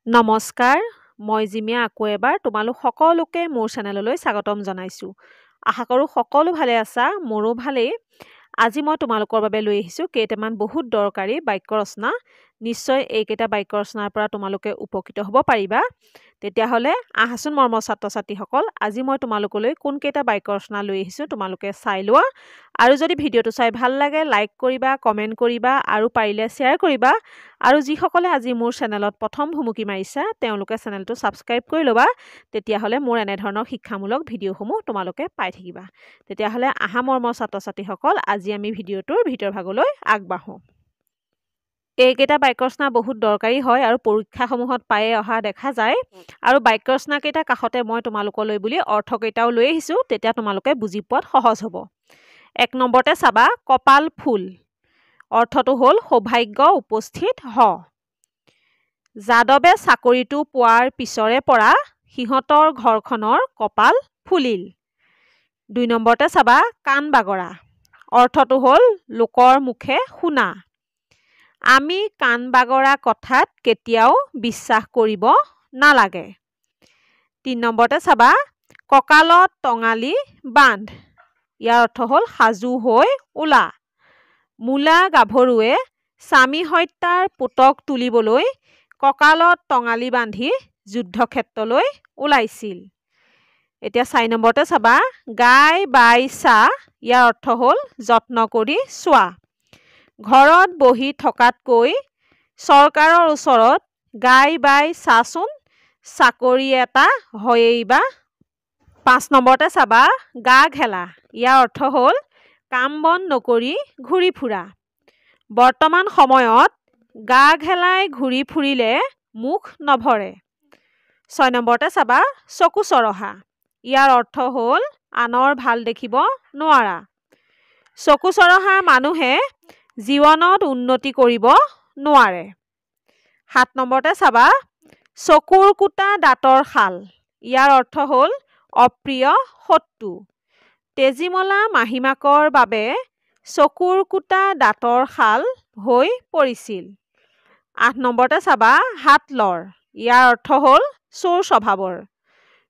নমস্কাৰ, মই জিমিয়া আকৌ এবাৰ তোমালোক সকলোকে মোৰ চেনেললৈ স্বাগতম জনাইছোঁ। আশা কৰোঁ সকলো ভালে আছা, মোৰো ভালেই। আজি মই তোমালোকৰ বাবে লৈ আহিছোঁ কেইটামান বহুত দৰকাৰী বাক্য ৰচনা। নিশ্চয় এইকেইটা বাক্য ৰচনাৰ পৰা তোমালোকে উপকৃত হ'ব পাৰিবা। তেতিয়াহ'লে আহাচোন মৰমৰ ছাত্ৰ ছাত্ৰীসকল, আজি মই তোমালোকলৈ কোনকেইটা বাক্য ৰচনা লৈ আহিছোঁ তোমালোকে চাই লোৱা। আৰু যদি ভিডিঅ'টো চাই ভাল লাগে লাইক কৰিবা, কমেণ্ট কৰিবা আৰু পাৰিলে শ্বেয়াৰ কৰিবা। আৰু যিসকলে আজি মোৰ চেনেলত প্ৰথম ভুমুকি মাৰিছা তেওঁলোকে চেনেলটো ছাবস্ক্ৰাইব কৰি ল'বা। তেতিয়াহ'লে মোৰ এনেধৰণৰ শিক্ষামূলক ভিডিঅ'সমূহ তোমালোকে পাই থাকিবা। তেতিয়াহ'লে আহা মৰমৰ ছাত্ৰ ছাত্ৰীসকল, আজি আমি ভিডিঅ'টোৰ ভিতৰ ভাগলৈ আগবাঢ়োঁ। এইকেইটা বাক্য ৰচনা বহুত দৰকাৰী হয় আৰু পৰীক্ষাসমূহত পায়ে অহা দেখা যায়। আৰু বাক্য ৰচনাকেইটা কাষতে মই তোমালোকলৈ বুলি অৰ্থকেইটাও লৈ আহিছোঁ, তেতিয়া তোমালোকে বুজি পোৱাত সহজ হ'ব। 1 নম্বৰতে চাবা কপাল ফুল। অৰ্থটো হ'ল সৌভাগ্য উপস্থিত হ। যাদৱে চাকৰিটো পোৱাৰ পিছৰে পৰা সিহঁতৰ ঘৰখনৰ কপাল ফুলিল। 2 নম্বৰতে চাবা কাণ বাগৰা। অৰ্থটো হ'ল লোকৰ মুখে শুনা। আমি কাণ বাগৰা কথাত কেতিয়াও বিশ্বাস কৰিব নালাগে। 3 নম্বৰতে চাবা কঁকালত টঙালি বান্ধ। ইয়াৰ অৰ্থ হ'ল সাজু হৈ ওলা। মূলা গাভৰুৱে স্বামী হত্যাৰ পুতক তুলিবলৈ কঁকালত টঙালি বান্ধি যুদ্ধক্ষেত্ৰলৈ ওলাইছিল। এতিয়া 4 নম্বৰতে চাবা গাই বাই চা। ইয়াৰ অৰ্থ হ'ল যত্ন কৰি চোৱা। ঘৰত বহি থকাতকৈ চৰকাৰৰ ওচৰত গাই বাই চাচোন, চাকৰি এটা হয়েই বা। 5 নম্বৰতে চাবা গা ঘেলা। ইয়াৰ অৰ্থ হ'ল কাম বন নকৰি ঘূৰি ফুৰা। বৰ্তমান সময়ত গা ঘেলাই ঘূৰি ফুৰিলে মুখ নভৰে। 6 নম্বৰতে চাবা চকু চৰহা। ইয়াৰ অৰ্থ হ'ল আনৰ ভাল দেখিব নোৱাৰা। চকু চৰহা মানুহে জীৱনত উন্নতি কৰিব নোৱাৰে। 7 নম্বৰতে চাবা চকুৰ কুটা দাঁতৰ শাল। ইয়াৰ অৰ্থ হ'ল অপ্ৰিয় শত্ৰু। তেজীমলা মাহীমাকৰ বাবে চকুৰ কুটা দাঁতৰ শাল হৈ পৰিছিল। 8 নম্বৰতে চাবা হাত লৰ। ইয়াৰ অৰ্থ হ'ল চোৰ স্বভাৱৰ।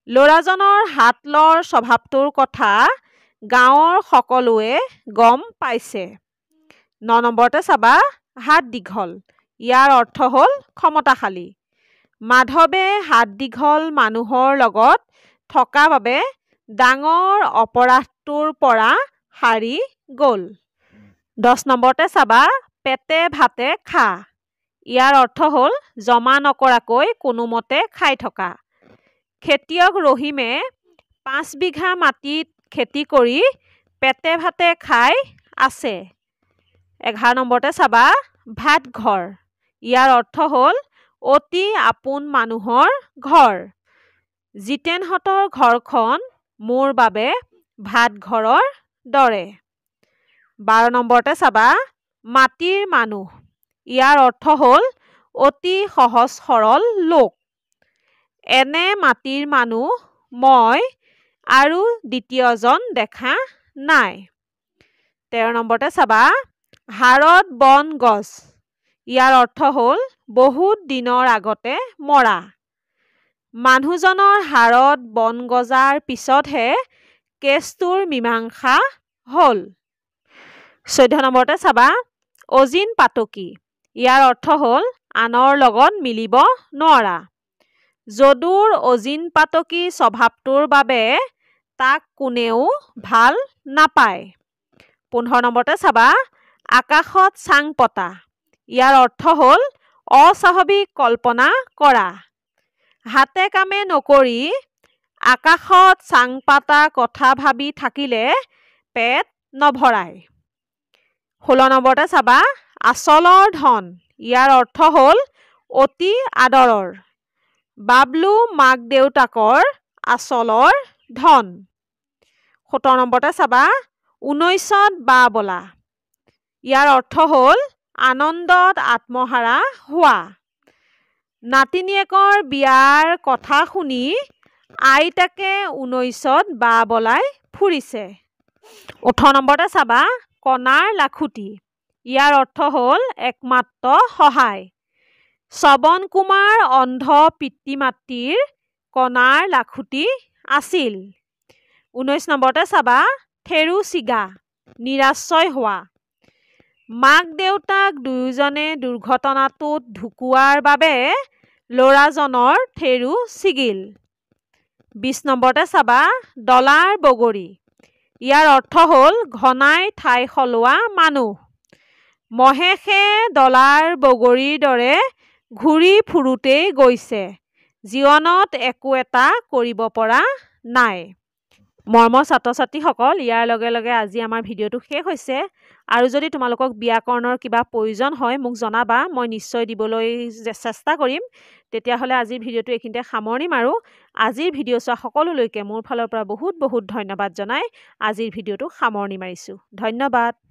ল'ৰাজনৰ হাত লৰ স্বভাৱটোৰ কথা গাঁৱৰ সকলোৱে গম পাইছে। 9 নম্বৰতে চাবা হাত দীঘল। ইয়াৰ অৰ্থ হ'ল ক্ষমতাশালী। মাধৱে হাত দীঘল মানুহৰ লগত থকা বাবে ডাঙৰ অপৰাধটোৰ পৰা সাৰি গ'ল। 10 নম্বৰতে চাবা পেটে ভাতে খা। ইয়াৰ অৰ্থ হ'ল জমা নকৰাকৈ কোনোমতে খাই থকা। খেতিয়ক ৰহিমে 5 বিঘা মাটিত খেতি কৰি পেটে ভাতে খাই আছে। 11 নম্বৰতে চাবা ভাত ঘৰ। ইয়াৰ অৰ্থ হ'ল অতি আপোন মানুহৰ ঘৰ। জিতেনহঁতৰ ঘৰখন মোৰ বাবে ভাত ঘৰৰ দৰে। 12 নম্বৰতে চাবা মাটিৰ মানুহ। ইয়াৰ অৰ্থ হ'ল অতি সহজ সৰল লোক। এনে মাটিৰ মানুহ মই আৰু দ্বিতীয়জন দেখা নাই। 13 নম্বৰতে চাবা হাড়ত বন গছ। ইয়াৰ অৰ্থ হ'ল বহুত দিনৰ আগতে মৰা। মানুহজনৰ হাড়ত বন গজাৰ পিছতহে কেছটোৰ মীমাংসা হ'ল। 14 নম্বৰতে চাবা অজিন পাতকী। ইয়াৰ অৰ্থ হ'ল আনৰ লগত মিলিব নোৱাৰা। যদুৰ অজিন পাতকী স্বভাৱটোৰ বাবে তাক কোনেও ভাল নাপায়। 15 নম্বৰতে চাবা আকাশত চাং পতা। ইয়াৰ অৰ্থ হ'ল অস্বাভাৱিক কল্পনা কৰা। হাতে কামে নকৰি আকাশত চাং পাতা কথা ভাবি থাকিলে পেট নভৰায়। 16 নম্বৰতে চাবা আচলৰ ধন। ইয়াৰ অৰ্থ হ'ল অতি আদৰৰ। বাবলু মাক দেউতাকৰ আচলৰ ধন। 17 নম্বৰতে চাবা 19ত বা বলা। ইয়াৰ অৰ্থ হ'ল আনন্দত আত্মহাৰা হোৱা। নাতিনীয়েকৰ বিয়াৰ কথা শুনি আইতাকে 19ত বা বলাই ফুৰিছে। 18 নম্বৰতে চাবা কণাৰ লাখুটি। ইয়াৰ অৰ্থ হ'ল একমাত্ৰ সহায়। শ্ৰৱণ কুমাৰ অন্ধ পিতৃ মাতৃৰ কণাৰ লাখুটি আছিল। 19 নম্বৰতে চাবা থেৰু চিগা নিৰাশ্ৰয় হোৱা। মাক দেউতাক দুয়োজনে দুৰ্ঘটনাটোত ঢুকুৱাৰ বাবে ল'ৰাজনৰ থেৰু ছিগিল। 20 নম্বৰতে চাবা ডলাৰ বগৰী। ইয়াৰ অৰ্থ হ'ল ঘনাই ঠাই সলোৱা মানুহ। মহেশে ডলাৰ বগৰীৰ দৰে ঘূৰি ফুৰোতেই গৈছে, জীৱনত একো এটা কৰিব পৰা নাই। মৰমৰ ছাত্ৰ ছাত্ৰীসকল, ইয়াৰ লগে লগে আজি আমাৰ ভিডিঅ'টো শেষ হৈছে। আৰু যদি তোমালোকক ব্যাকৰণৰ কিবা প্ৰয়োজন হয় মোক জনাবা, মই নিশ্চয় দিবলৈ চেষ্টা কৰিম। তেতিয়াহ'লে আজিৰ ভিডিঅ'টো এইখিনিতে সামৰণি মাৰোঁ। আজিৰ ভিডিঅ' চোৱা সকলোলৈকে মোৰ ফালৰ পৰা বহুত বহুত ধন্যবাদ জনাই আজিৰ ভিডিঅ'টো সামৰণি মাৰিছোঁ। ধন্যবাদ।